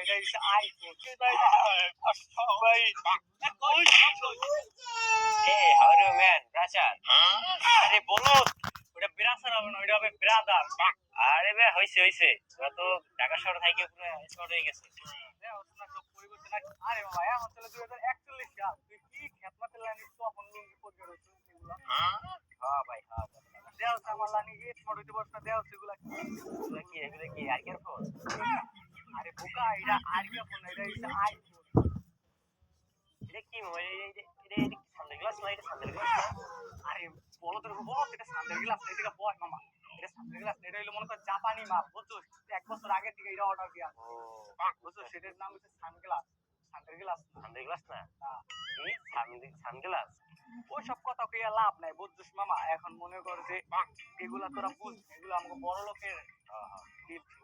এটা হচ্ছে আইফোন ভাই ভাই হাউ আর ইউ ম্যান ব্রাচার আরে বলো ওটা ব্রাচার হবে না ওটা হবে ব্রাদার আরে ভাই হইছে ওরা তো ঢাকা শহর থেকে পুরো শহর হয়ে গেছে আরে ভাই আমার চলে 2041 সাল তুই কি খেতমাতে লাইনিস তো আপন লুঙ্গি পরে রয়েছে এগুলা হ্যাঁ ভাই হ্যাঁ দেও আমার লানি গিয়ে ছোট হইতে বসনা দেও সেগুলা এগুলা কি আর কেয়ার ফোন আরে বোকা এটা আর কেয়ার ফোন এটা হচ্ছে আইফোন এটা কি মোবাইল এটা সামনে গ্লাস না এটা সামনে গ্লাস আরে বলো এটা সামনে গ্লাস না এটা বয় মামা এটা সামনে গ্লাস এটা হলো মনে কর জাপানি মাল বুঝছো এক বছর আগে থেকে এটা অর্ডার দিয়া বুঝছো সেটার নাম হচ্ছে সানগ্লাস সানগ্লাস না এই সানগ্লাস ওইসব কথা কইয়া লাভ নাই বুঝছিস মামা এখন মনে কর যে এগুলা তোরা বুঝ এগুলো আমাকে বড় লোকের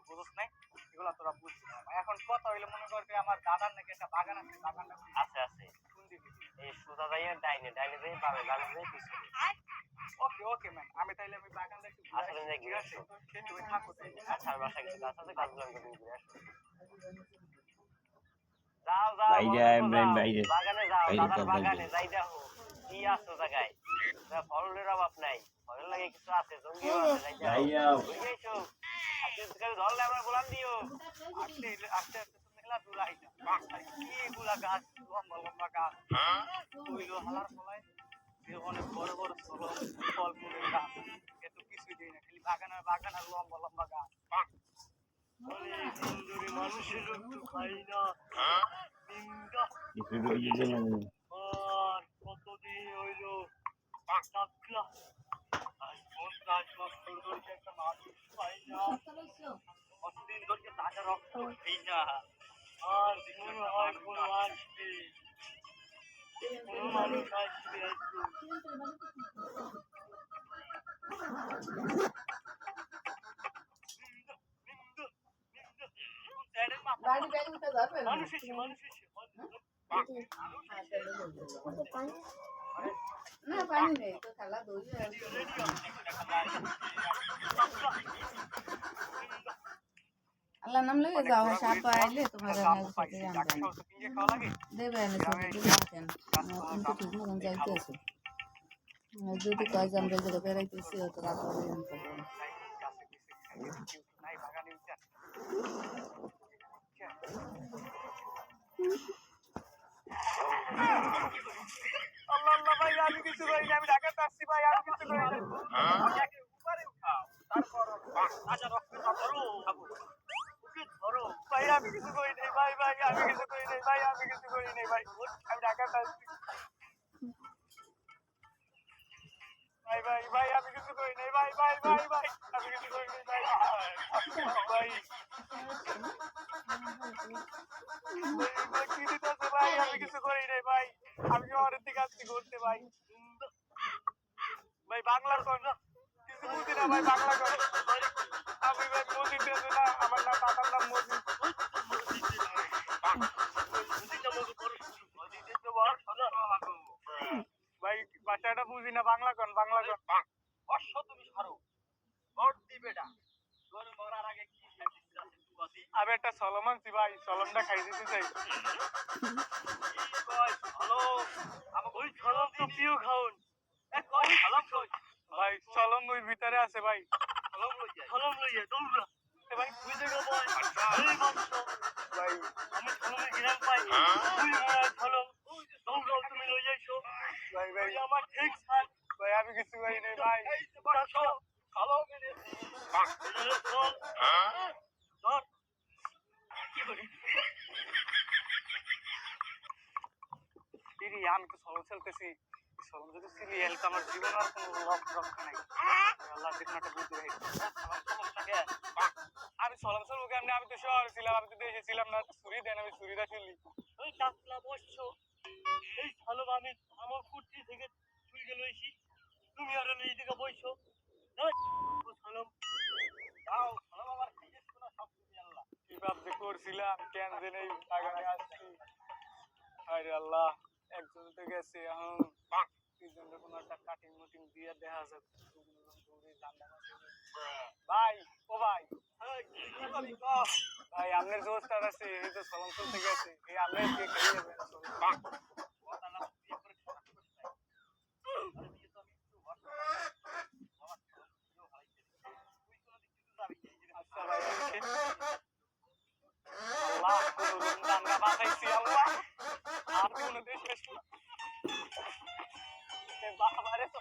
বুঝছ নাই এগুলা তোরা বুঝছিস এখন কথা হইলে মনে কর যে আমার দাদার নাকি একটা বাগান আছে বাগানটা আছে কোন দিকে এই সুদা যাইয়া ডাইনে যাই বামে যাই পিছনে ওকে ম্যাম আমি তাইলে বাগানটা একটু আসলে যাই ঘুরে আসো তুমি থাকো আচ্ছা বাসা কিছু গাছ আছে গাছগুলো আমি ঘুরে আসো যাও বাগানে যাও দাদার বাগানে যাই দেখো কি আছে জায়গায় ফলের অভাব নাই ফলের লাগে কিছু আছে জঙ্গি ধরলে আমরা বলান দিও আস্তে মেলা দূর আইটা কি এগুলা গাছ লম্বা গাছ ওইলো হালার ফলায় অনেক বড় ফল ফুলের গাছ এত কিছুই দেয় না খালি বাগান আর লম্বা গাছ সুন্দরী মানুষের একটু খাই না কতদিন হইল একটা মানুষ পাই না কতদিন ধরে তাজা রক্ত খাই না আর মনে হয় কোনো আসবে কোনো মানুষ আসবে মানুষ না পানি নেই তো খেলা দই আল্লাহ নাম লেগে যাও সাপ আইলে তোমার দেবে ঠিক মতন যাইতেছে যদি কাজ আমরা জায়গায় বেড়াইতেছি তো রাত আল্লাহ ভাই আমি কিছু করি না আমি ঢাকাতে আসছি ভাই আমি কিছু করি না উপরে উঠাও তারপর আচ্ছা রক্ত ধরো ধরো ভাই আমি কিছু করি নাই ভাই আমি কিছু করি নাই ভাই আমি ঢাকাতে আসছি ভাই আমি কিছু করি নাই ভাই আমি কিছু করি নাই ভাই কি দিতেছে ভাই আমি কিছু করি নাই ভাই আমি শহরের দিকে আসছি ঘুরতে ভাই বাংলার কর না কিছু বুঝি না ভাই বাংলা কর আমি ভাই মসজিদ না আমার নাম দাদার নাম মসজিদ ভাই বাচ্চাটা বুঝি না বাংলা কর অশ্ব তুমি সরো ভোট দিবে না মরার আগে কি আমি একটা সলম আনছি ভাই সলমটা খাই দিতে চাই ভাই সলম ওই ভিতরে আছে ভাই সলম লইয়া দৌড়া ভাই তুই জায়গা ভাই ভাই আমি সলমের গ্রাম পাই তুই মরা সলম দৌড়াও তুমি লই যাইছো ভাই আমার ঠিক থাক ভাই আমি কিছু করি নাই ভাই সলম মেরে ধর কি করি আমি তো সলম খেলতেছি সলম যদি ছিলি এলে তো আমার জীবন আর কোনো রক্ষা নাই আল্লাহ দেখুন একটা বুদ্ধি সমস্যাকে আমি সলম চলবো কেমনি আমি তো শহরে ছিলাম আমি তো দেশে ছিলাম না ছুরি দেন আমি ছুরিটা চুলি ওই টাকলা বসছো এই সলম আমি আমার কুর্তি থেকে ছুরি গেল তুমি আর এই দিকে বসছো সলম দাও সলম আমার খাইয়ে শোনা সব তুমি আল্লাহ কি ভাবতে করছিলাম কেন জেনে এই বাগানে আসছি আরে আল্লাহ একজন তো গেছে এখন তিনজনের কোনো একটা কাটিং মুটিং দিয়ে দেখা যাক ভাই ও ভাই ভাই আপনার জোর স্টার আছে এই তো সলম চলতে গেছে এই আপনার কে খেয়ে যাবে আচ্ছা ভাই আল্লাহ কোন আমরা বাঁচাইছি আল্লাহ আর কোন দেশ বাবারে তো